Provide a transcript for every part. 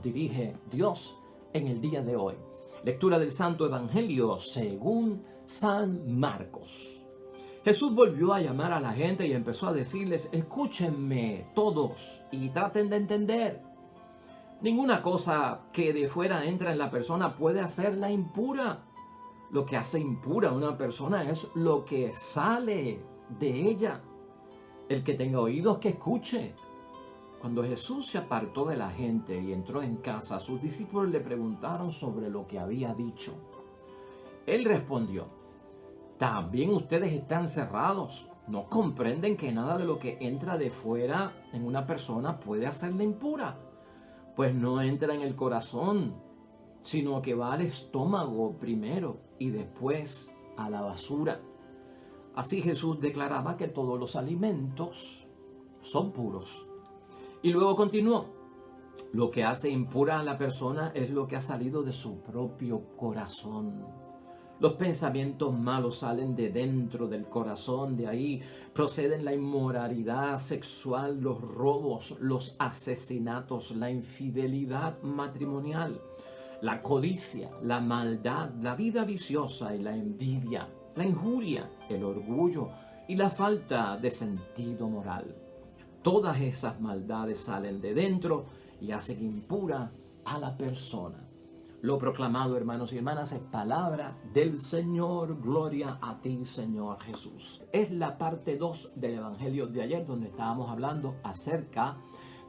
dirige Dios en el día de hoy. Lectura del Santo Evangelio según San Marcos. Jesús volvió a llamar a la gente y empezó a decirles: escúchenme todos y traten de entender. Ninguna cosa que de fuera entra en la persona puede hacerla impura. Lo que hace impura a una persona es lo que sale de ella. El que tenga oídos, que escuche. Cuando Jesús se apartó de la gente y entró en casa, sus discípulos le preguntaron sobre lo que había dicho. Él respondió: ¿también ustedes están cerrados? ¿No comprenden que nada de lo que entra de fuera en una persona puede hacerla impura? Pues no entra en el corazón, sino que va al estómago primero y después a la basura. Así Jesús declaraba que todos los alimentos son puros. Y luego continuó: lo que hace impura a la persona es lo que ha salido de su propio corazón. Los pensamientos malos salen de dentro del corazón, de ahí proceden la inmoralidad sexual, los robos, los asesinatos, la infidelidad matrimonial, la codicia, la maldad, la vida viciosa y la envidia, la injuria, el orgullo y la falta de sentido moral. Todas esas maldades salen de dentro y hacen impura a la persona. Lo proclamado, hermanos y hermanas, es palabra del Señor. Gloria a ti, Señor Jesús. Es la parte 2 del Evangelio de ayer, donde estábamos hablando acerca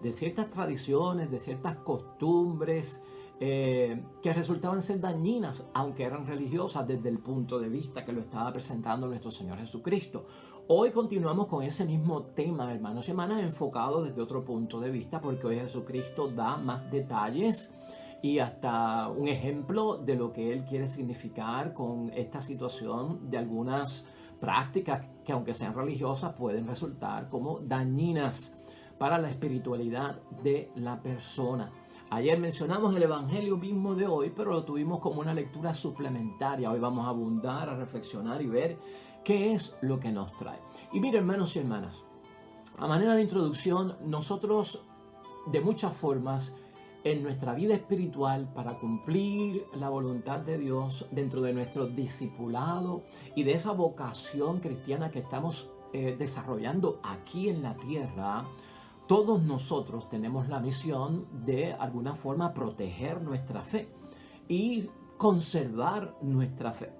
de ciertas tradiciones, de ciertas costumbres que resultaban ser dañinas, aunque eran religiosas desde el punto de vista que lo estaba presentando nuestro Señor Jesucristo. Hoy continuamos con ese mismo tema, hermanos y hermanas, enfocado desde otro punto de vista, porque hoy Jesucristo da más detalles y hasta un ejemplo de lo que Él quiere significar con esta situación de algunas prácticas que, aunque sean religiosas, pueden resultar como dañinas para la espiritualidad de la persona. Ayer mencionamos el Evangelio mismo de hoy, pero lo tuvimos como una lectura suplementaria. Hoy vamos a abundar, a reflexionar y ver qué es lo que nos trae. Y mire, hermanos y hermanas, a manera de introducción, nosotros de muchas formas en nuestra vida espiritual, para cumplir la voluntad de Dios dentro de nuestro discipulado y de esa vocación cristiana que estamos desarrollando aquí en la tierra, todos nosotros tenemos la misión de alguna forma proteger nuestra fe y conservar nuestra fe.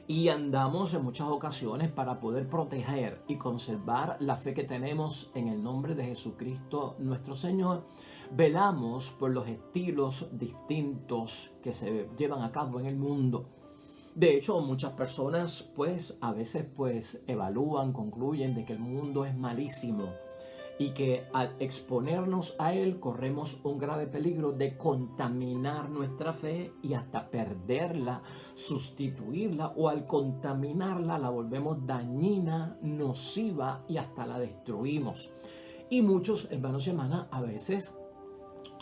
Y andamos en muchas ocasiones para poder proteger y conservar la fe que tenemos en el nombre de Jesucristo nuestro Señor. Velamos por los estilos distintos que se llevan a cabo en el mundo. De hecho, muchas personas a veces evalúan, concluyen de que el mundo es malísimo y que al exponernos a él corremos un grave peligro de contaminar nuestra fe y hasta perderla, sustituirla, o al contaminarla la volvemos dañina, nociva y hasta la destruimos. Y muchos, hermanos y hermanas, a veces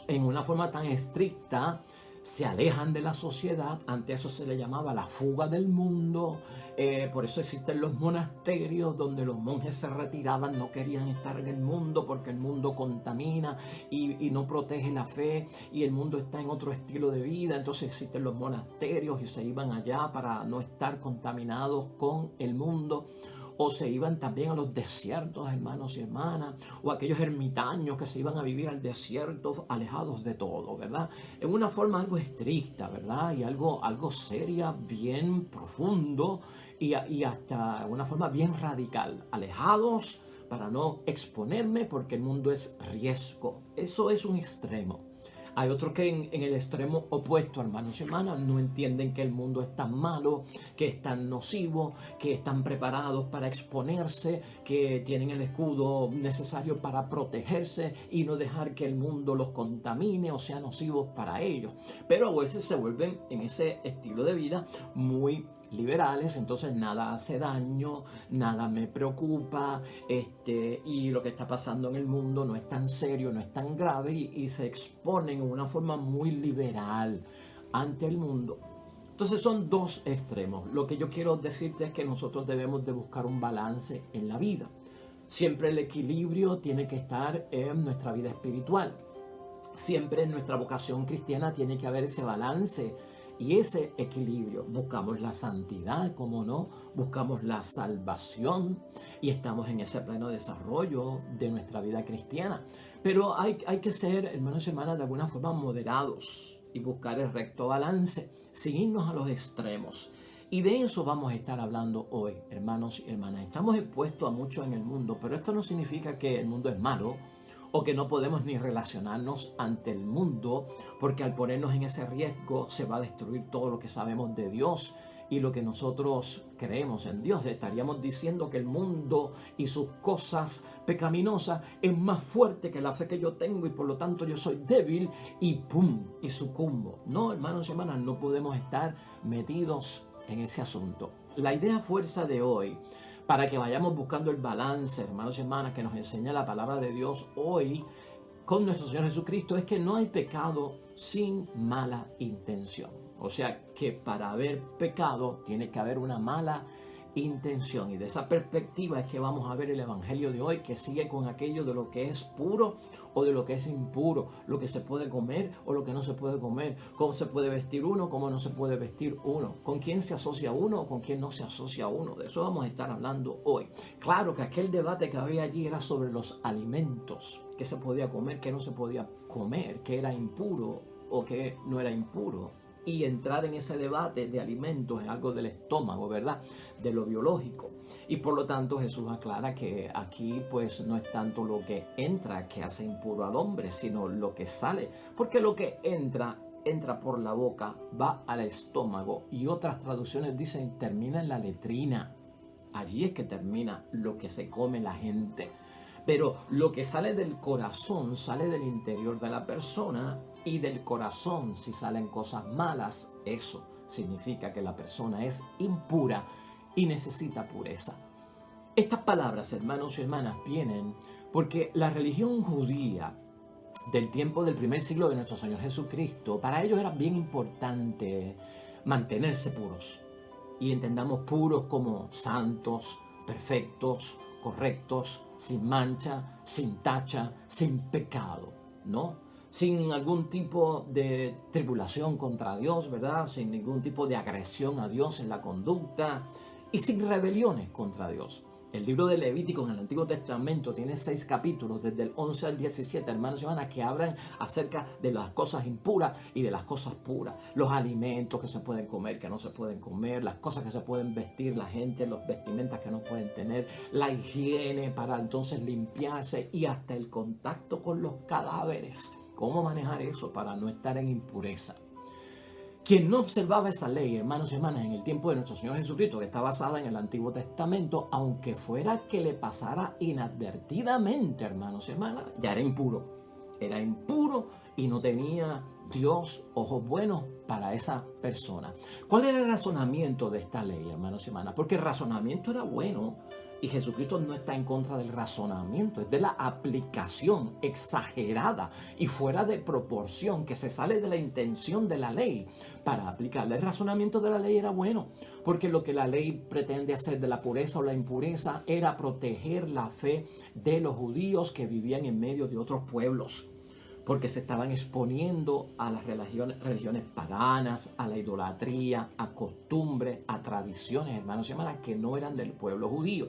en una forma tan estricta se alejan de la sociedad. Ante eso se le llamaba la fuga del mundo. Por eso existen los monasterios donde los monjes se retiraban, no querían estar en el mundo porque el mundo contamina y no protege la fe, y el mundo está en otro estilo de vida. Entonces existen los monasterios y se iban allá para no estar contaminados con el mundo. O se iban también a los desiertos, hermanos y hermanas, o aquellos ermitaños que se iban a vivir al desierto, alejados de todo, ¿verdad? En una forma algo estricta, ¿verdad? Y algo seria, bien profundo y hasta una forma bien radical. Alejados para no exponerme porque el mundo es riesgo. Eso es un extremo. Hay otros que en el extremo opuesto, hermanos y hermanas, no entienden que el mundo es tan malo, que es tan nocivo, que están preparados para exponerse, que tienen el escudo necesario para protegerse y no dejar que el mundo los contamine o sea nocivo para ellos. Pero a veces se vuelven en ese estilo de vida muy liberales, entonces nada hace daño, nada me preocupa, y lo que está pasando en el mundo no es tan serio, no es tan grave, y se exponen en una forma muy liberal ante el mundo. Entonces son dos extremos. Lo que yo quiero decirte es que nosotros debemos de buscar un balance en la vida. Siempre el equilibrio tiene que estar en nuestra vida espiritual. Siempre en nuestra vocación cristiana tiene que haber ese balance y ese equilibrio. Buscamos la santidad, como no, buscamos la salvación y estamos en ese pleno desarrollo de nuestra vida cristiana. Pero hay que ser, hermanos y hermanas, de alguna forma moderados y buscar el recto balance, sin irnos a los extremos. Y de eso vamos a estar hablando hoy, hermanos y hermanas. Estamos expuestos a mucho en el mundo, pero esto no significa que el mundo es malo o que no podemos ni relacionarnos ante el mundo, porque al ponernos en ese riesgo se va a destruir todo lo que sabemos de Dios y lo que nosotros creemos en Dios. Estaríamos diciendo que el mundo y sus cosas pecaminosas es más fuerte que la fe que yo tengo y por lo tanto yo soy débil y ¡pum! Y sucumbo. No, hermanos y hermanas, no podemos estar metidos en ese asunto. La idea fuerza de hoy, para que vayamos buscando el balance, hermanos y hermanas, que nos enseña la palabra de Dios hoy con nuestro Señor Jesucristo, es que no hay pecado sin mala intención. O sea que para haber pecado tiene que haber una mala intención. Y de esa perspectiva es que vamos a ver el Evangelio de hoy, que sigue con aquello de lo que es puro o de lo que es impuro, lo que se puede comer o lo que no se puede comer, cómo se puede vestir uno, cómo no se puede vestir uno, con quién se asocia uno o con quién no se asocia uno. De eso vamos a estar hablando hoy. Claro que aquel debate que había allí era sobre los alimentos, qué se podía comer, qué no se podía comer, qué era impuro o qué no era impuro. Y entrar en ese debate de alimentos es algo del estómago, ¿verdad? De lo biológico. Y por lo tanto Jesús aclara que aquí pues no es tanto lo que entra que hace impuro al hombre, sino lo que sale. Porque lo que entra por la boca, va al estómago y otras traducciones dicen termina en la letrina. Allí es que termina lo que se come la gente. Pero lo que sale del corazón sale del interior de la persona y del corazón, si salen cosas malas, eso significa que la persona es impura y necesita pureza. Estas palabras, hermanos y hermanas, vienen porque la religión judía del tiempo del primer siglo de nuestro Señor Jesucristo, para ellos era bien importante mantenerse puros. Y entendamos puros como santos, perfectos, correctos, sin mancha, sin tacha, sin pecado, ¿no? Sin algún tipo de tribulación contra Dios, ¿verdad? Sin ningún tipo de agresión a Dios en la conducta y sin rebeliones contra Dios. El libro de Levítico en el Antiguo Testamento tiene 6 capítulos, desde el 11 al 17, hermanos y hermanas, que hablan acerca de las cosas impuras y de las cosas puras. Los alimentos que se pueden comer, que no se pueden comer, las cosas que se pueden vestir la gente, los vestimentas que no pueden tener, la higiene para entonces limpiarse y hasta el contacto con los cadáveres. ¿Cómo manejar eso para no estar en impureza? Quien no observaba esa ley, hermanos y hermanas, en el tiempo de nuestro Señor Jesucristo, que está basada en el Antiguo Testamento, aunque fuera que le pasara inadvertidamente, hermanos y hermanas, ya era impuro. Era impuro y no tenía Dios ojos buenos para esa persona. ¿Cuál era el razonamiento de esta ley, hermanos y hermanas? Porque el razonamiento era bueno. Y Jesucristo no está en contra del razonamiento, es de la aplicación exagerada y fuera de proporción que se sale de la intención de la ley para aplicarla. El razonamiento de la ley era bueno, porque lo que la ley pretende hacer de la pureza o la impureza era proteger la fe de los judíos que vivían en medio de otros pueblos, porque se estaban exponiendo a las religiones paganas, a la idolatría, a costumbres, a tradiciones, hermanos y hermanas, que no eran del pueblo judío.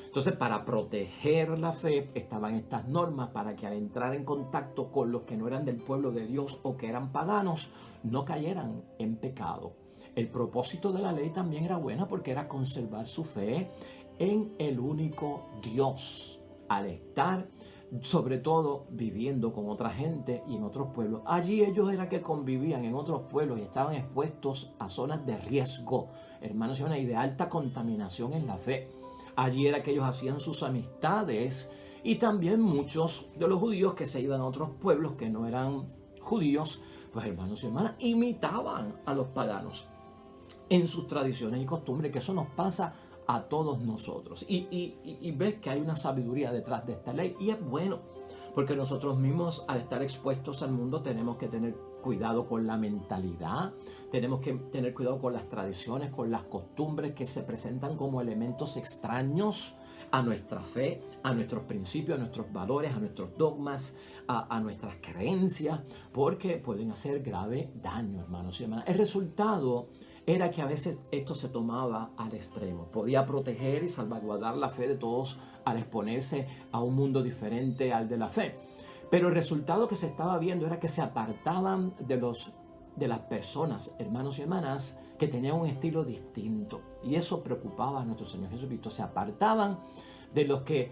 Entonces, para proteger la fe, estaban estas normas para que al entrar en contacto con los que no eran del pueblo de Dios o que eran paganos, no cayeran en pecado. El propósito de la ley también era buena porque era conservar su fe en el único Dios, al estar sobre todo viviendo con otra gente y en otros pueblos. Allí ellos era que convivían en otros pueblos y estaban expuestos a zonas de riesgo, hermanos, y de alta contaminación en la fe. Allí era que ellos hacían sus amistades y también muchos de los judíos que se iban a otros pueblos que no eran judíos, pues hermanos y hermanas, imitaban a los paganos en sus tradiciones y costumbres, que eso nos pasa a todos nosotros. Y ves que hay una sabiduría detrás de esta ley y es bueno, porque nosotros mismos al estar expuestos al mundo tenemos que tener cuidado con la mentalidad, tenemos que tener cuidado con las tradiciones, con las costumbres que se presentan como elementos extraños a nuestra fe, a nuestros principios, a nuestros valores, a nuestros dogmas, a nuestras creencias, porque pueden hacer grave daño, hermanos y hermanas. El resultado era que a veces esto se tomaba al extremo. Podía proteger y salvaguardar la fe de todos al exponerse a un mundo diferente al de la fe. Pero el resultado que se estaba viendo era que se apartaban de las personas, hermanos y hermanas, que tenían un estilo distinto. Y eso preocupaba a nuestro Señor Jesucristo. Se apartaban de los que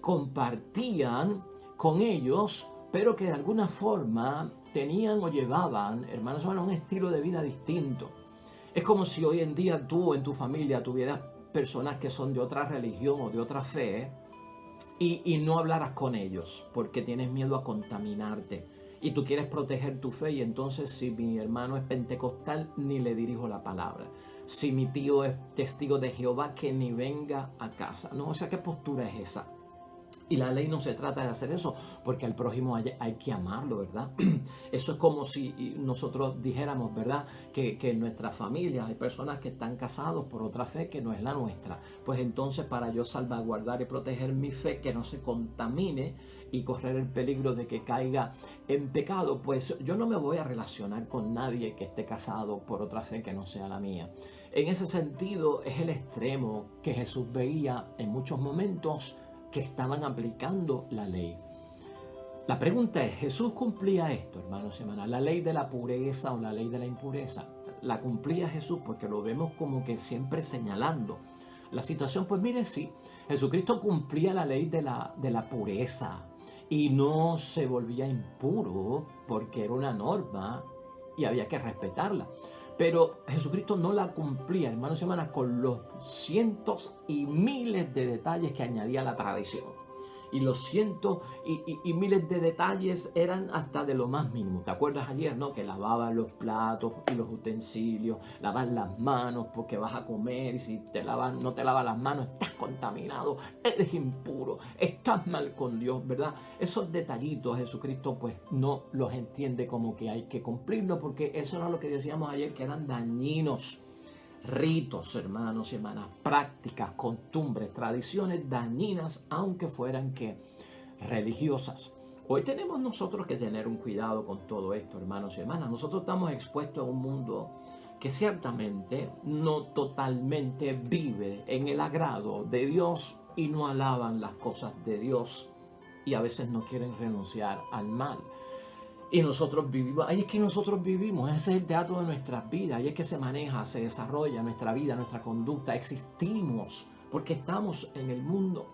compartían con ellos, pero que de alguna forma tenían o llevaban, hermanos y hermanas, un estilo de vida distinto. Es como si hoy en día tú en tu familia tuvieras personas que son de otra religión o de otra fe y no hablaras con ellos porque tienes miedo a contaminarte y tú quieres proteger tu fe, y entonces si mi hermano es pentecostal ni le dirijo la palabra, si mi tío es testigo de Jehová que ni venga a casa. No, o sea, ¿qué postura es esa? Y la ley no se trata de hacer eso, porque al prójimo hay que amarlo, ¿verdad? Eso es como si nosotros dijéramos, ¿verdad? Que en nuestra familia hay personas que están casados por otra fe que no es la nuestra. Pues entonces, para yo salvaguardar y proteger mi fe, que no se contamine y correr el peligro de que caiga en pecado, pues yo no me voy a relacionar con nadie que esté casado por otra fe que no sea la mía. En ese sentido, es el extremo que Jesús veía en muchos momentos que estaban aplicando la ley. La pregunta es, ¿Jesús cumplía esto, hermanos y hermanas? ¿La ley de la pureza o la ley de la impureza? ¿La cumplía Jesús? Porque lo vemos como que siempre señalando la situación. Pues mire, sí, Jesucristo cumplía la ley de la pureza y no se volvía impuro porque era una norma y había que respetarla. Pero Jesucristo no la cumplía, hermanos y hermanas, con los cientos y miles de detalles que añadía la tradición. Y los cientos y miles de detalles eran hasta de lo más mínimo. ¿Te acuerdas ayer, no? Que lavaban los platos y los utensilios, lavar las manos porque vas a comer, y si no te lavas las manos estás contaminado, eres impuro, estás mal con Dios, ¿verdad? Esos detallitos Jesucristo pues no los entiende como que hay que cumplirlos, porque eso era lo que decíamos ayer, que eran dañinos. Ritos, hermanos y hermanas, prácticas, costumbres, tradiciones dañinas, aunque fueran que religiosas. Hoy tenemos nosotros que tener un cuidado con todo esto, hermanos y hermanas. Nosotros estamos expuestos a un mundo que ciertamente no totalmente vive en el agrado de Dios y no alaban las cosas de Dios, y a veces no quieren renunciar al mal. Y nosotros vivimos, ahí es que nosotros vivimos, ese es el teatro de nuestras vidas, ahí es que se maneja, se desarrolla nuestra vida, nuestra conducta, existimos porque estamos en el mundo.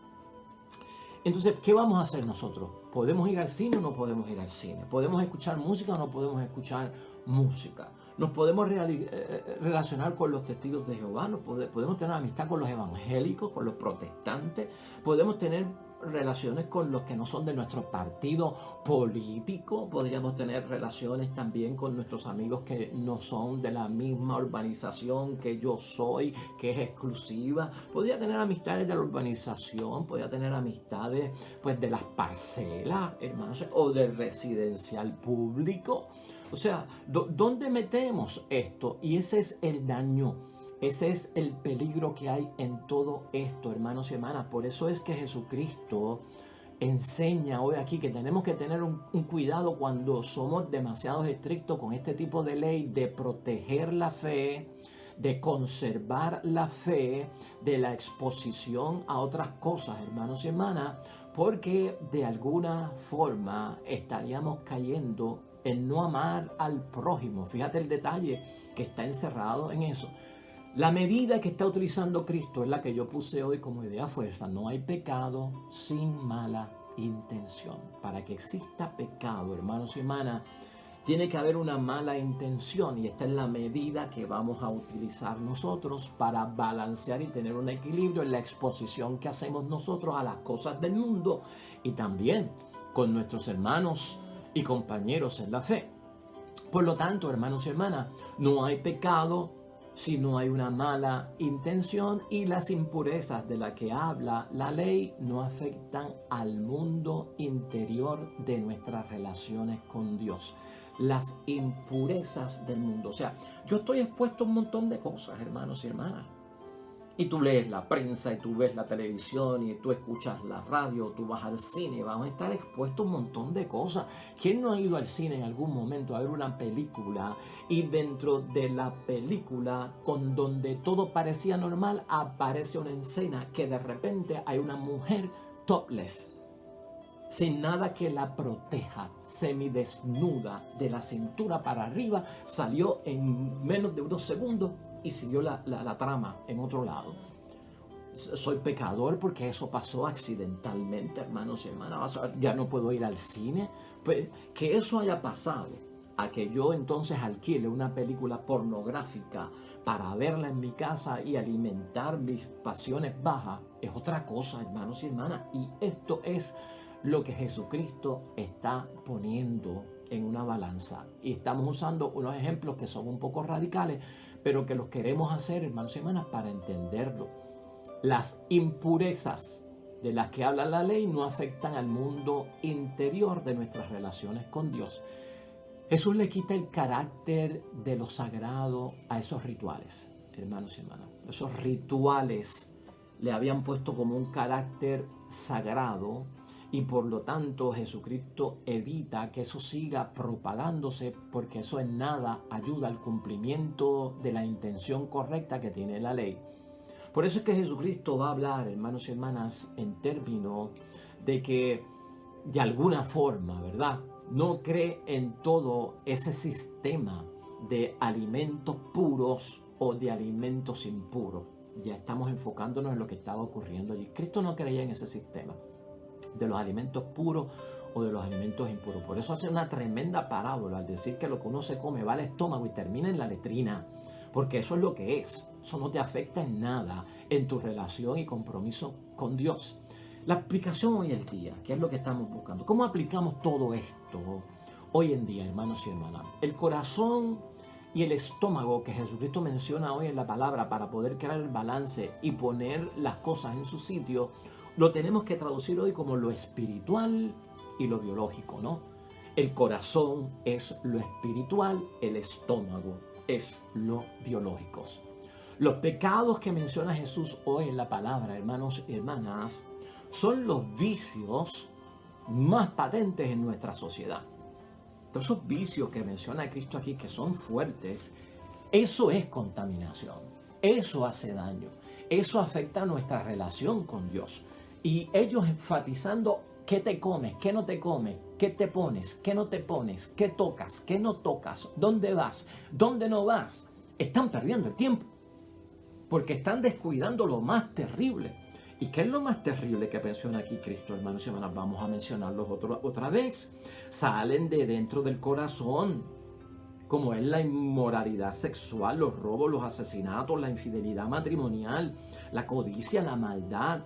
Entonces, ¿qué vamos a hacer nosotros? ¿Podemos ir al cine o no podemos ir al cine? ¿Podemos escuchar música o no podemos escuchar música? ¿Nos podemos relacionar con los testigos de Jehová? ¿Podemos tener amistad con los evangélicos, con los protestantes? ¿Podemos tener relaciones con los que no son de nuestro partido político? ¿Podríamos tener relaciones también con nuestros amigos que no son de la misma urbanización que yo soy, que es exclusiva? ¿Podría tener amistades de la urbanización? ¿Podría tener amistades pues de las parcelas, hermanos, o del residencial público? O sea, ¿dónde metemos esto? Y ese es el daño. Ese es el peligro que hay en todo esto, hermanos y hermanas. Por eso es que Jesucristo enseña hoy aquí que tenemos que tener un cuidado cuando somos demasiado estrictos con este tipo de ley, de proteger la fe, de conservar la fe, de la exposición a otras cosas, hermanos y hermanas, porque de alguna forma estaríamos cayendo en no amar al prójimo. Fíjate el detalle que está encerrado en eso. La medida que está utilizando Cristo es la que yo puse hoy como idea fuerza. No hay pecado sin mala intención. Para que exista pecado, hermanos y hermanas, tiene que haber una mala intención, y esta es la medida que vamos a utilizar nosotros para balancear y tener un equilibrio en la exposición que hacemos nosotros a las cosas del mundo y también con nuestros hermanos y compañeros en la fe. Por lo tanto, hermanos y hermanas, no hay pecado si no hay una mala intención, y las impurezas de las que habla la ley no afectan al mundo interior de nuestras relaciones con Dios. Las impurezas del mundo. O sea, yo estoy expuesto a un montón de cosas, hermanos y hermanas. Y tú lees la prensa, y tú ves la televisión, y tú escuchas la radio, tú vas al cine, vamos a estar expuestos a un montón de cosas. ¿Quién no ha ido al cine en algún momento a ver una película y dentro de la película, con donde todo parecía normal, aparece una escena que de repente hay una mujer topless, sin nada que la proteja, semidesnuda de la cintura para arriba, salió en menos de unos segundos y siguió la trama en otro lado? Soy pecador porque eso pasó accidentalmente, hermanos y hermanas. Ya no puedo ir al cine. Pues que eso haya pasado a que yo entonces alquile una película pornográfica para verla en mi casa y alimentar mis pasiones bajas es otra cosa, hermanos y hermanas. Y esto es lo que Jesucristo está poniendo en una balanza. Y estamos usando unos ejemplos que son un poco radicales, pero que los queremos hacer, hermanos y hermanas, para entenderlo. Las impurezas de las que habla la ley no afectan al mundo interior de nuestras relaciones con Dios. Jesús le quita el carácter de lo sagrado a esos rituales, hermanos y hermanas. Esos rituales le habían puesto como un carácter sagrado y por lo tanto Jesucristo evita que eso siga propagándose, porque eso en nada ayuda al cumplimiento de la intención correcta que tiene la ley. Por eso es que Jesucristo va a hablar, hermanos y hermanas, en términos de que de alguna forma, ¿verdad?, no cree en todo ese sistema de alimentos puros o de alimentos impuros. Ya estamos enfocándonos en lo que estaba ocurriendo allí. Cristo no creía en ese sistema de los alimentos puros o de los alimentos impuros. Por eso hace una tremenda parábola al decir que lo que uno se come va al estómago y termina en la letrina. Porque eso es lo que es. Eso no te afecta en nada en tu relación y compromiso con Dios. La aplicación hoy en día, ¿qué es lo que estamos buscando? ¿Cómo aplicamos todo esto hoy en día, hermanos y hermanas? El corazón y el estómago que Jesucristo menciona hoy en la palabra para poder crear el balance y poner las cosas en su sitio, lo tenemos que traducir hoy como lo espiritual y lo biológico, ¿no? El corazón es lo espiritual, el estómago es lo biológico. Los pecados que menciona Jesús hoy en la palabra, hermanos y hermanas, son los vicios más patentes en nuestra sociedad. Todos esos vicios que menciona Cristo aquí, que son fuertes, eso es contaminación, eso hace daño, eso afecta a nuestra relación con Dios. Y ellos enfatizando qué te comes, qué no te comes, qué te pones, qué no te pones, qué tocas, qué no tocas, dónde vas, dónde no vas, están perdiendo el tiempo, porque están descuidando lo más terrible. ¿Y qué es lo más terrible que menciona aquí Cristo, hermanos y hermanas? Vamos a mencionarlos otra vez. Salen de dentro del corazón, como es la inmoralidad sexual, los robos, los asesinatos, la infidelidad matrimonial, la codicia, la maldad,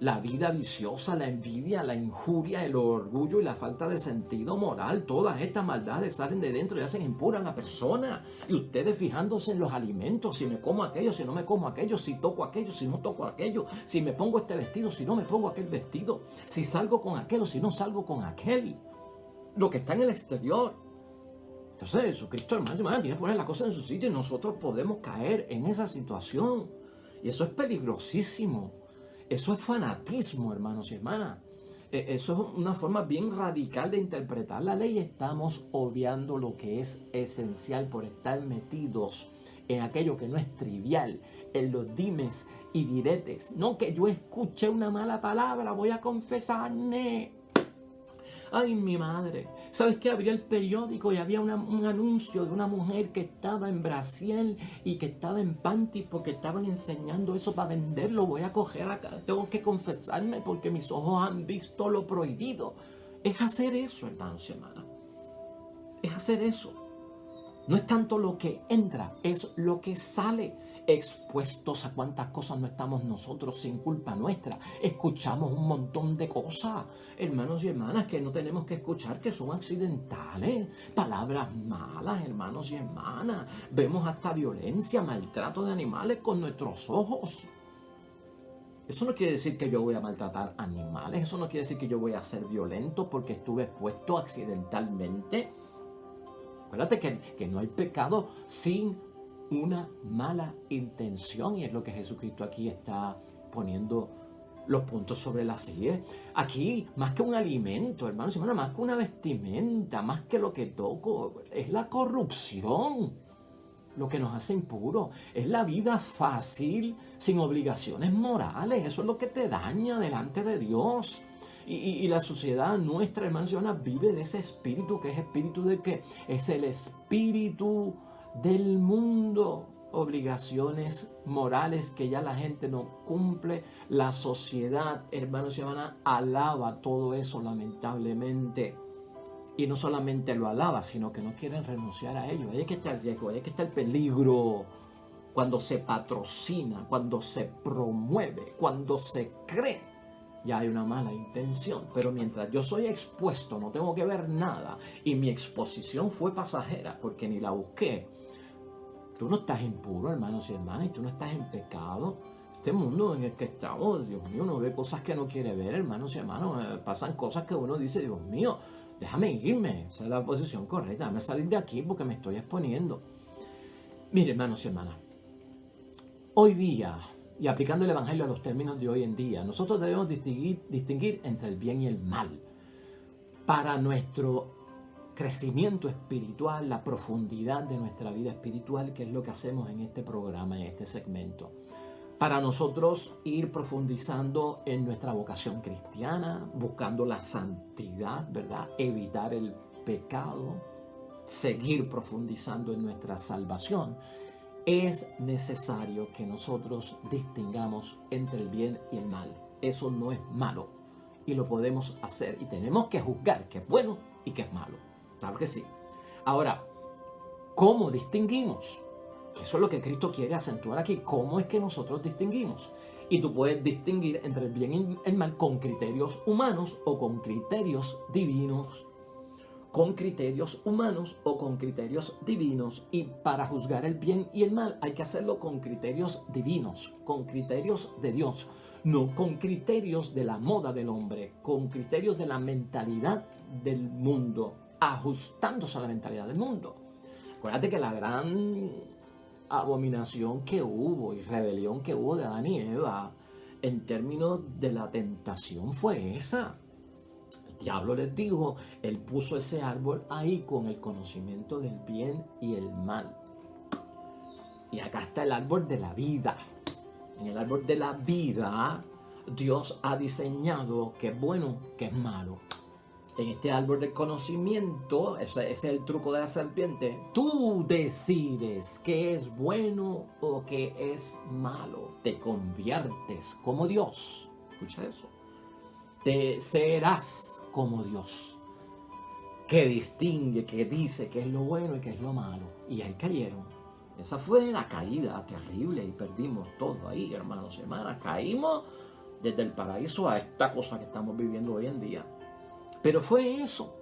la vida viciosa, la envidia, la injuria, el orgullo y la falta de sentido moral. Todas estas maldades salen de dentro y hacen impura a la persona. Y ustedes fijándose en los alimentos, si me como aquello, si no me como aquello, si toco aquello, si no toco aquello, si me pongo este vestido, si no me pongo aquel vestido, si salgo con aquello, si no salgo con aquel. Lo que está en el exterior. Entonces Jesucristo, hermano, tiene que poner las cosas en su sitio y nosotros podemos caer en esa situación. Y eso es peligrosísimo. Eso es fanatismo, hermanos y hermanas. Eso es una forma bien radical de interpretar la ley. Estamos obviando lo que es esencial por estar metidos en aquello que no es trivial, en los dimes y diretes. No que yo escuché una mala palabra, voy a confesarme. Ay, mi madre. ¿Sabes qué? Abrí el periódico y había un anuncio de una mujer que estaba en brasier y que estaba en panty porque estaban enseñando eso para venderlo. Voy a coger acá, tengo que confesarme porque mis ojos han visto lo prohibido. Es hacer eso, hermanos y hermanas. Es hacer eso. No es tanto lo que entra, es lo que sale. Expuestos a cuántas cosas no estamos nosotros sin culpa nuestra. Escuchamos un montón de cosas, hermanos y hermanas, que no tenemos que escuchar, que son accidentales. Palabras malas, hermanos y hermanas. Vemos hasta violencia, maltrato de animales con nuestros ojos. Eso no quiere decir que yo voy a maltratar animales. Eso no quiere decir que yo voy a ser violento porque estuve expuesto accidentalmente. Acuérdate que no hay pecado sin una mala intención, y es lo que Jesucristo aquí está poniendo los puntos sobre las sillas. Aquí, más que un alimento, hermanos y hermanas, más que una vestimenta, más que lo que toco, es la corrupción lo que nos hace impuros. Es la vida fácil, sin obligaciones morales. Eso es lo que te daña delante de Dios. Y la sociedad nuestra, hermanos y hermanas, vive de ese espíritu, que es espíritu de qué? Es el espíritu del mundo. Obligaciones morales que ya la gente no cumple. La sociedad, hermanos y hermanas, alaba todo eso lamentablemente. Y no solamente lo alaba, sino que no quieren renunciar a ello. Ahí es que está el riesgo, ahí es que está el peligro. Cuando se patrocina, cuando se promueve, cuando se cree, ya hay una mala intención. Pero mientras yo soy expuesto, no tengo que ver nada, y mi exposición fue pasajera porque ni la busqué. Tú no estás impuro, hermanos y hermanas, y tú no estás en pecado. Este mundo en el que estamos, Dios mío, uno ve cosas que no quiere ver, hermanos y hermanos. Pasan cosas que uno dice, Dios mío, déjame irme. Esa es la posición correcta. Déjame salir de aquí porque me estoy exponiendo. Mire, hermanos y hermanas, hoy día, y aplicando el Evangelio a los términos de hoy en día, nosotros debemos distinguir entre el bien y el mal. Para nuestro crecimiento espiritual, la profundidad de nuestra vida espiritual, que es lo que hacemos en este programa, en este segmento. Para nosotros ir profundizando en nuestra vocación cristiana, buscando la santidad, ¿verdad? Evitar el pecado, seguir profundizando en nuestra salvación, es necesario que nosotros distingamos entre el bien y el mal. Eso no es malo y lo podemos hacer, y tenemos que juzgar qué es bueno y qué es malo. Claro que sí. Ahora, ¿cómo distinguimos? Eso es lo que Cristo quiere acentuar aquí. ¿Cómo es que nosotros distinguimos? Y tú puedes distinguir entre el bien y el mal con criterios humanos o con criterios divinos. Con criterios humanos o con criterios divinos. Y para juzgar el bien y el mal hay que hacerlo con criterios divinos, con criterios de Dios, no con criterios de la moda del hombre, con criterios de la mentalidad del mundo, ajustándose a la mentalidad del mundo. Acuérdate que la gran abominación que hubo y rebelión que hubo de Adán y Eva en términos de la tentación fue esa. El diablo les dijo, él puso ese árbol ahí con el conocimiento del bien y el mal. Y acá está el árbol de la vida. En el árbol de la vida, Dios ha diseñado qué es bueno, qué es malo. En este árbol del conocimiento, ese es el truco de la serpiente, tú decides qué es bueno o qué es malo. Te conviertes como Dios. Escucha eso. Te serás como Dios, que distingue, que dice qué es lo bueno y qué es lo malo. Y ahí cayeron. Esa fue la caída terrible y perdimos todo ahí, hermanos y hermanas. Caímos desde el paraíso a esta cosa que estamos viviendo hoy en día. Pero fue eso.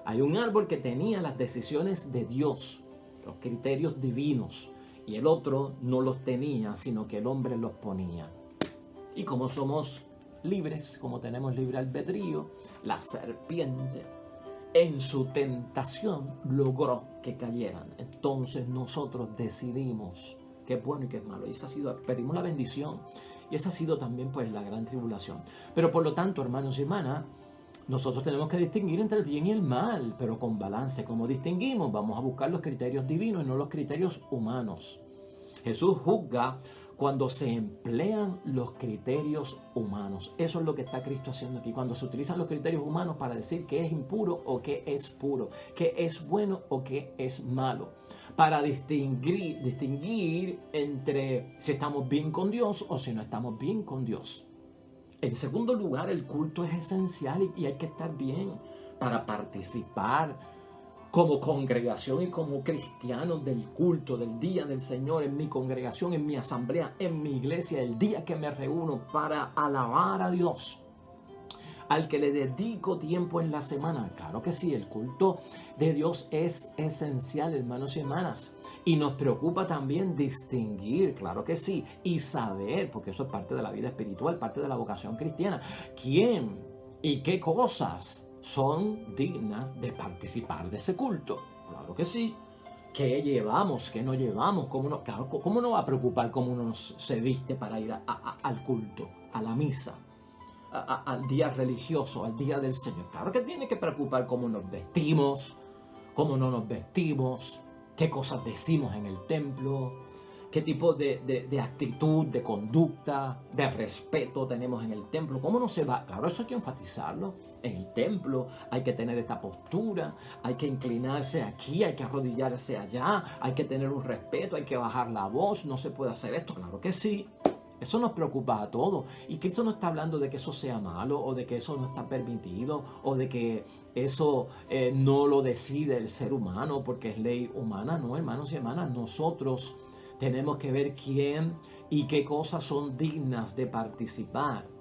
Hay un árbol que tenía las decisiones de Dios, los criterios divinos, y el otro no los tenía, sino que el hombre los ponía. Y como somos libres, como tenemos libre albedrío, la serpiente en su tentación logró que cayeran. Entonces nosotros decidimos qué es bueno y qué es malo. Y esa ha sido, perdimos la bendición. Y esa ha sido también pues la gran tribulación. Pero por lo tanto, hermanos y hermanas, nosotros tenemos que distinguir entre el bien y el mal, pero con balance. ¿Cómo distinguimos? Vamos a buscar los criterios divinos y no los criterios humanos. Jesús juzga cuando se emplean los criterios humanos. Eso es lo que está Cristo haciendo aquí. Cuando se utilizan los criterios humanos para decir qué es impuro o qué es puro, qué es bueno o qué es malo. Para distinguir entre si estamos bien con Dios o si no estamos bien con Dios. En segundo lugar, el culto es esencial y hay que estar bien para participar como congregación y como cristianos del culto, del día del Señor, en mi congregación, en mi asamblea, en mi iglesia, el día que me reúno para alabar a Dios, al que le dedico tiempo en la semana. Claro que sí, el culto de Dios es esencial, hermanos y hermanas. Y nos preocupa también distinguir, claro que sí, y saber, porque eso es parte de la vida espiritual, parte de la vocación cristiana, quién y qué cosas son dignas de participar de ese culto. Claro que sí. ¿Qué llevamos? ¿Qué no llevamos? Claro, ¿cómo no va a preocupar cómo uno se viste para ir al culto, a la misa, al día religioso, al día del Señor? Claro que tiene que preocupar cómo nos vestimos, cómo no nos vestimos, qué cosas decimos en el templo, qué tipo de actitud, de conducta, de respeto tenemos en el templo. ¿Cómo no se va? Claro, eso hay que enfatizarlo. En el templo hay que tener esta postura, hay que inclinarse aquí, hay que arrodillarse allá, hay que tener un respeto, hay que bajar la voz, no se puede hacer esto. Claro que sí. Eso nos preocupa a todos. Y Cristo no está hablando de que eso sea malo o de que eso no está permitido o de que eso no lo decide el ser humano porque es ley humana. No, hermanos y hermanas, nosotros tenemos que ver quién y qué cosas son dignas de participar.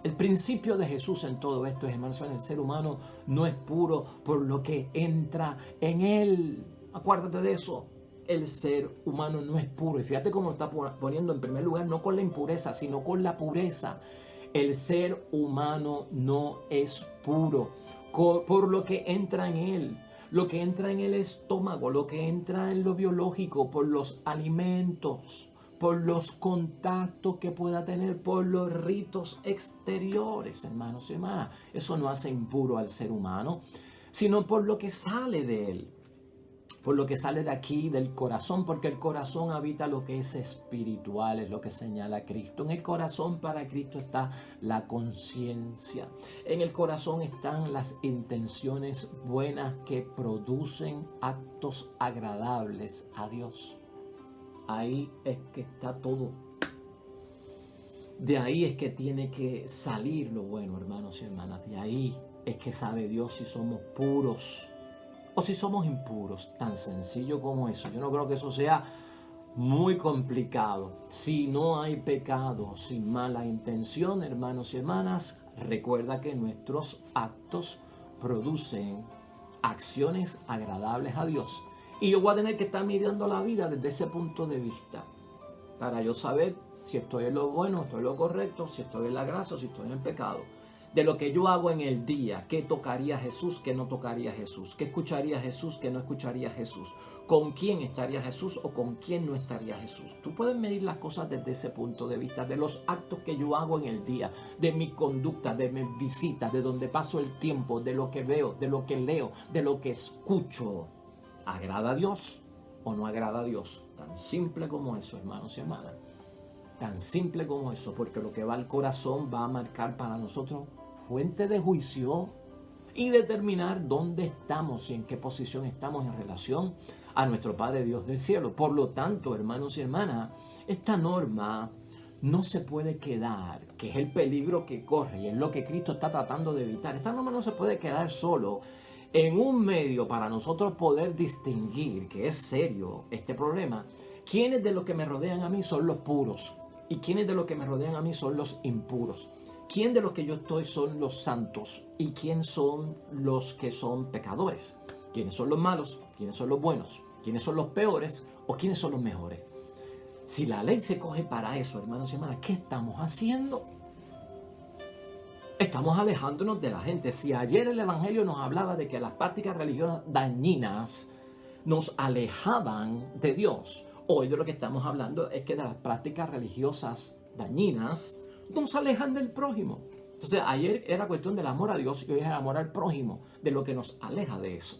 El principio de Jesús en todo esto es, hermanos, el ser humano no es puro por lo que entra en él. Acuérdate de eso. El ser humano no es puro. Y fíjate cómo está poniendo en primer lugar, no con la impureza, sino con la pureza. El ser humano no es puro por lo que entra en él. Lo que entra en el estómago, lo que entra en lo biológico, por los alimentos, por los contactos que pueda tener, por los ritos exteriores, hermanos y hermanas. Eso no hace impuro al ser humano, sino por lo que sale de él, por lo que sale de aquí, del corazón, porque el corazón habita lo que es espiritual, es lo que señala Cristo. En el corazón para Cristo está la conciencia. En el corazón están las intenciones buenas que producen actos agradables a Dios. Ahí es que está todo. De ahí es que tiene que salir lo bueno, hermanos y hermanas. De ahí es que sabe Dios si somos puros o si somos impuros. Tan sencillo como eso. Yo no creo que eso sea muy complicado. Si no hay pecado, sin mala intención, hermanos y hermanas, recuerda que nuestros actos producen acciones agradables a Dios. Y yo voy a tener que estar mirando la vida desde ese punto de vista, para yo saber si estoy en lo bueno, estoy en lo correcto, si estoy en la gracia o si estoy en el pecado. De lo que yo hago en el día, qué tocaría Jesús, qué no tocaría Jesús, qué escucharía Jesús, qué no escucharía Jesús, con quién estaría Jesús o con quién no estaría Jesús. Tú puedes medir las cosas desde ese punto de vista, de los actos que yo hago en el día, de mi conducta, de mis visitas, de donde paso el tiempo, de lo que veo, de lo que leo, de lo que escucho. ¿Agrada a Dios o no agrada a Dios? Tan simple como eso, hermanos y hermanas. Tan simple como eso, porque lo que va al corazón va a marcar para nosotros fuente de juicio y determinar dónde estamos y en qué posición estamos en relación a nuestro Padre Dios del cielo. Por lo tanto, hermanos y hermanas, esta norma no se puede quedar, que es el peligro que corre y es lo que Cristo está tratando de evitar. Esta norma no se puede quedar solo en un medio para nosotros poder distinguir, que es serio este problema, quiénes de los que me rodean a mí son los puros y quiénes de los que me rodean a mí son los impuros. ¿Quién de los que yo estoy son los santos y quién son los que son pecadores? ¿Quiénes son los malos? ¿Quiénes son los buenos? ¿Quiénes son los peores? ¿O quiénes son los mejores? Si la ley se coge para eso, hermanos y hermanas, ¿qué estamos haciendo? Estamos alejándonos de la gente. Si ayer el Evangelio nos hablaba de que las prácticas religiosas dañinas nos alejaban de Dios, hoy de lo que estamos hablando es que de las prácticas religiosas dañinas nos alejan del prójimo. Entonces ayer era cuestión del amor a Dios y hoy es el amor al prójimo, de lo que nos aleja de eso.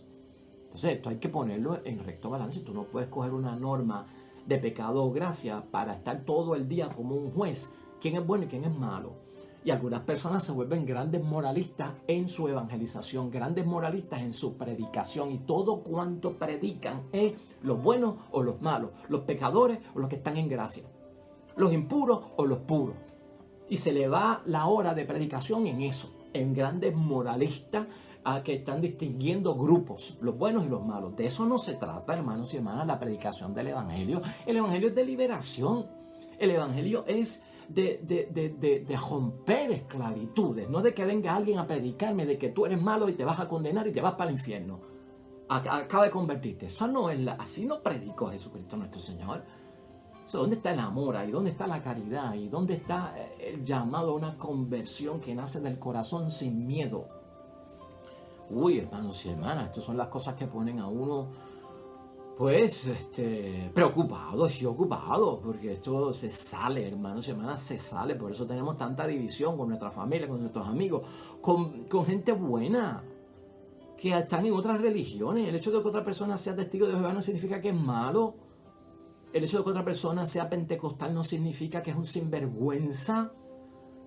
Entonces esto hay que ponerlo en recto balance. Tú no puedes coger una norma de pecado o gracia para estar todo el día como un juez, quién es bueno y quién es malo. Y algunas personas se vuelven grandes moralistas en su evangelización, grandes moralistas en su predicación, y todo cuanto predican es los buenos o los malos, los pecadores o los que están en gracia, los impuros o los puros. Y se le va la hora de predicación en eso, en grandes moralistas que están distinguiendo grupos, los buenos y los malos. De eso no se trata, hermanos y hermanas, la predicación del Evangelio. El Evangelio es de liberación. El Evangelio es de romper esclavitudes, no de que venga alguien a predicarme de que tú eres malo y te vas a condenar y te vas para el infierno. Acaba de convertirte. Eso no es así no predicó Jesucristo nuestro Señor. ¿Dónde está el amor ahí? ¿Dónde está la caridad? ¿Y dónde está el llamado a una conversión que nace del corazón sin miedo? Uy, hermanos y hermanas, estas son las cosas que ponen a uno Pues, preocupado, sí ocupado, porque esto se sale, hermanos y hermanas, se sale. Por eso tenemos tanta división con nuestra familia, con nuestros amigos, con gente buena, que están en otras religiones. El hecho de que otra persona sea testigo de Jehová no significa que es malo. El hecho de que otra persona sea pentecostal no significa que es un sinvergüenza,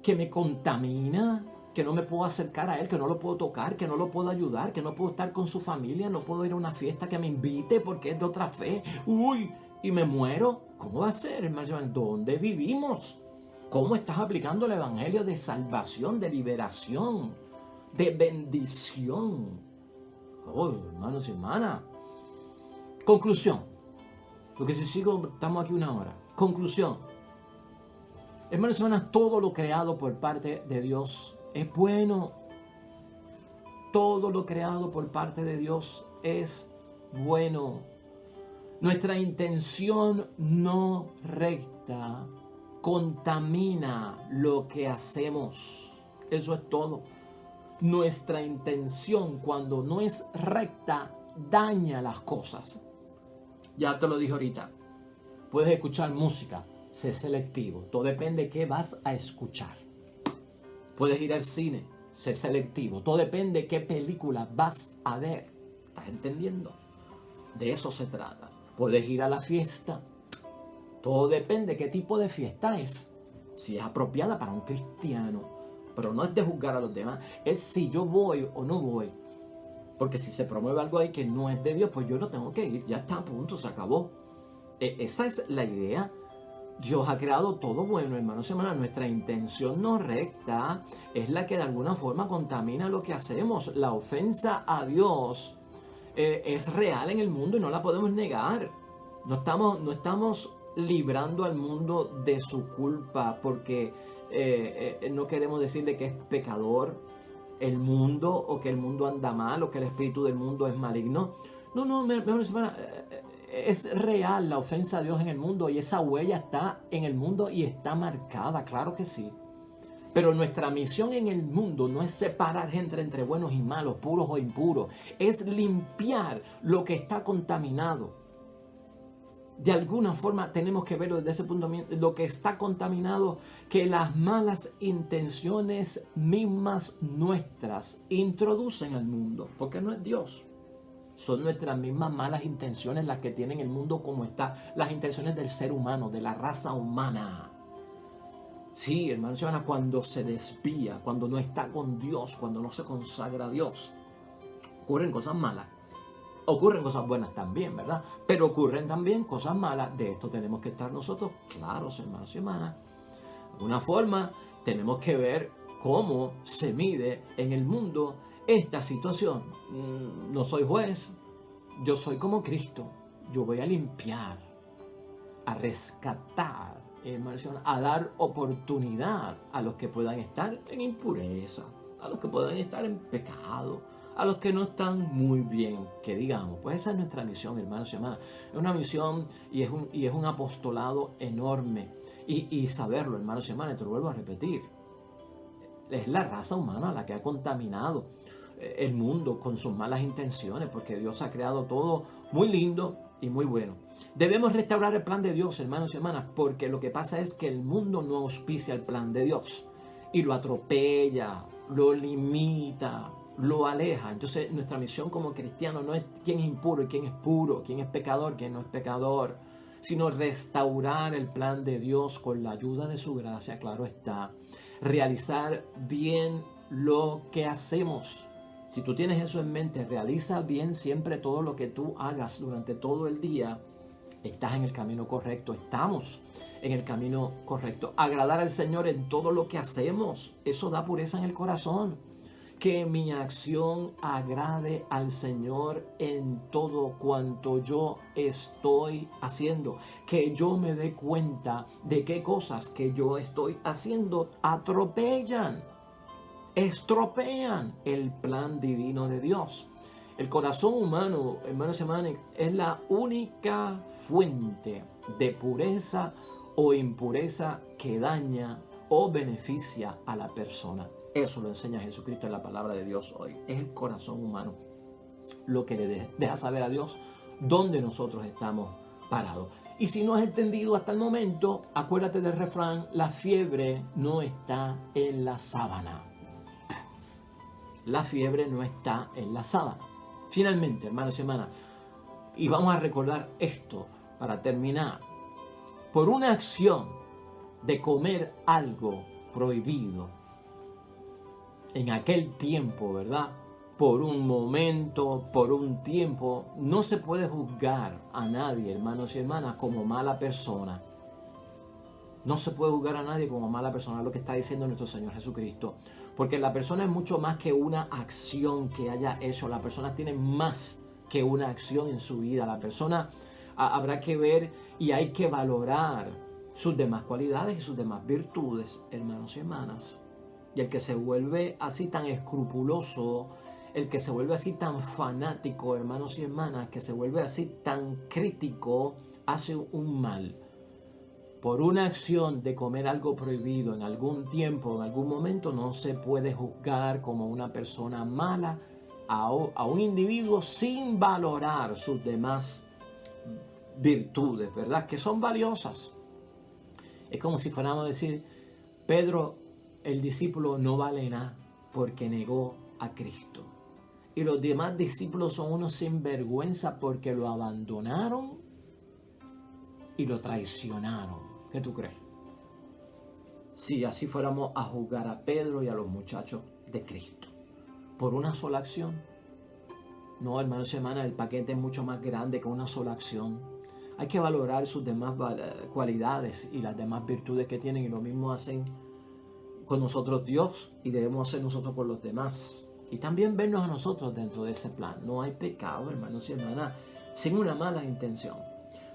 que me contamina, que no me puedo acercar a él, que no lo puedo tocar, que no lo puedo ayudar, que no puedo estar con su familia, no puedo ir a una fiesta que me invite porque es de otra fe. Uy, y me muero. ¿Cómo va a ser, hermano? ¿Dónde vivimos? ¿Cómo estás aplicando el evangelio de salvación, de liberación, de bendición? Oh, hermanos y hermanas. Conclusión. Porque si sigo, estamos aquí una hora. Conclusión. Hermanos y hermanas, todo lo creado por parte de Dios es bueno. Todo lo creado por parte de Dios es bueno. Nuestra intención no recta contamina lo que hacemos. Eso es todo. Nuestra intención, cuando no es recta, daña las cosas. Ya te lo dije ahorita. Puedes escuchar música, sé selectivo. Todo depende de qué vas a escuchar. Puedes ir al cine, sé selectivo. Todo depende de qué película vas a ver. ¿Estás entendiendo? De eso se trata. Puedes ir a la fiesta. Todo depende de qué tipo de fiesta es. Si es apropiada para un cristiano. Pero no es de juzgar a los demás. Es si yo voy o no voy. Porque si se promueve algo ahí que no es de Dios, pues yo no tengo que ir. Ya está, a punto, se acabó. Esa es la idea. Dios ha creado todo bueno, hermanos y hermanas. Nuestra intención no recta es la que de alguna forma contamina lo que hacemos. La ofensa a Dios es real en el mundo y no la podemos negar. No estamos librando al mundo de su culpa porque no queremos decirle que es pecador el mundo o que el mundo anda mal o que el espíritu del mundo es maligno. No, hermanos y hermanas, es real la ofensa a Dios en el mundo y esa huella está en el mundo y está marcada, claro que sí. Pero nuestra misión en el mundo no es separar gente entre buenos y malos, puros o impuros. Es limpiar lo que está contaminado. De alguna forma tenemos que verlo desde ese punto de vista, lo que está contaminado, que las malas intenciones mismas nuestras introducen al mundo, porque no es Dios. Son nuestras mismas malas intenciones las que tienen el mundo como está, las intenciones del ser humano, de la raza humana. Sí, hermanos y hermanas, cuando se desvía, cuando no está con Dios, cuando no se consagra a Dios, ocurren cosas malas. Ocurren cosas buenas también, ¿verdad? Pero ocurren también cosas malas. De esto tenemos que estar nosotros claros, hermanos y hermanas. De alguna forma, tenemos que ver cómo se mide en el mundo esta situación. No soy juez, yo soy como Cristo. Yo voy a limpiar, a rescatar, hermanos y hermanas, a dar oportunidad a los que puedan estar en impureza, a los que puedan estar en pecado, a los que no están muy bien, que digamos. Pues esa es nuestra misión, hermanos y hermanas. Es una misión y es un apostolado enorme. Y saberlo, hermanos y hermanas, te lo vuelvo a repetir. Es la raza humana la que ha contaminado el mundo con sus malas intenciones, porque Dios ha creado todo muy lindo y muy bueno. Debemos restaurar el plan de Dios, hermanos y hermanas, porque lo que pasa es que el mundo no auspicia el plan de Dios y lo atropella, lo limita, lo aleja. Entonces nuestra misión como cristianos no es quién es impuro y quién es puro, quién es pecador, quién no es pecador, sino restaurar el plan de Dios con la ayuda de su gracia, claro está. Realizar bien lo que hacemos. Si tú tienes eso en mente, realiza bien siempre todo lo que tú hagas durante todo el día. Estás en el camino correcto, estamos en el camino correcto. Agradar al Señor en todo lo que hacemos, eso da pureza en el corazón. Que mi acción agrade al Señor en todo cuanto yo estoy haciendo. Que yo me dé cuenta de qué cosas que yo estoy haciendo atropellan, estropean el plan divino de Dios. El corazón humano, hermanos y hermanas, es la única fuente de pureza o impureza que daña o beneficia a la persona. Eso lo enseña Jesucristo en la palabra de Dios hoy. Es el corazón humano lo que le deja saber a Dios dónde nosotros estamos parados. Y si no has entendido hasta el momento, acuérdate del refrán: la fiebre no está en la sábana. La fiebre no está en la sábana. Finalmente, hermanos y hermanas, y vamos a recordar esto para terminar. Por una acción de comer algo prohibido en aquel tiempo, ¿verdad? Por un momento, por un tiempo, no se puede juzgar a nadie, hermanos y hermanas, como mala persona. No se puede juzgar a nadie como mala persona, lo que está diciendo nuestro Señor Jesucristo. Porque la persona es mucho más que una acción que haya hecho. La persona tiene más que una acción en su vida. La persona habrá que ver y hay que valorar sus demás cualidades y sus demás virtudes, hermanos y hermanas. Y el que se vuelve así tan escrupuloso, el que se vuelve así tan fanático, hermanos y hermanas, que se vuelve así tan crítico, hace un mal. Por una acción de comer algo prohibido en algún tiempo, en algún momento, no se puede juzgar como una persona mala a un individuo sin valorar sus demás virtudes, ¿verdad? Que son valiosas. Es como si fuéramos a decir: Pedro, el discípulo, no vale nada porque negó a Cristo. Y los demás discípulos son unos sinvergüenza porque lo abandonaron y lo traicionaron. ¿Qué tú crees? Si así fuéramos a juzgar a Pedro y a los muchachos de Cristo por una sola acción. No, hermanos y hermanas, el paquete es mucho más grande que una sola acción. Hay que valorar sus demás cualidades y las demás virtudes que tienen, y lo mismo hacen con nosotros Dios y debemos hacer nosotros con los demás. Y también vernos a nosotros dentro de ese plan. No hay pecado, hermanos y hermanas, sin una mala intención.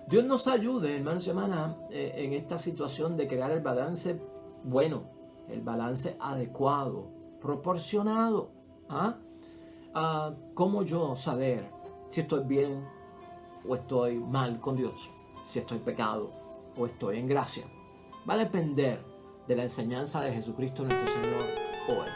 Dios nos ayude, hermanos y hermanas, en esta situación de crear el balance bueno, el balance adecuado, proporcionado. ¿Cómo yo saber si estoy bien o estoy mal con Dios? Si estoy pecado o estoy en gracia. Va a depender de la enseñanza de Jesucristo nuestro Señor hoy.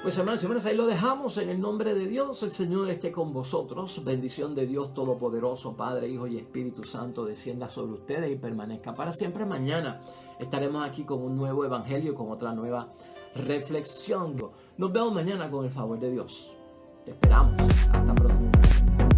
Pues hermanos y hermanas, ahí lo dejamos en el nombre de Dios. El Señor esté con vosotros. Bendición de Dios Todopoderoso, Padre, Hijo y Espíritu Santo, descienda sobre ustedes y permanezca para siempre. Mañana estaremos aquí con un nuevo evangelio, con otra nueva reflexión. Nos vemos mañana con el favor de Dios. Te esperamos. Hasta pronto.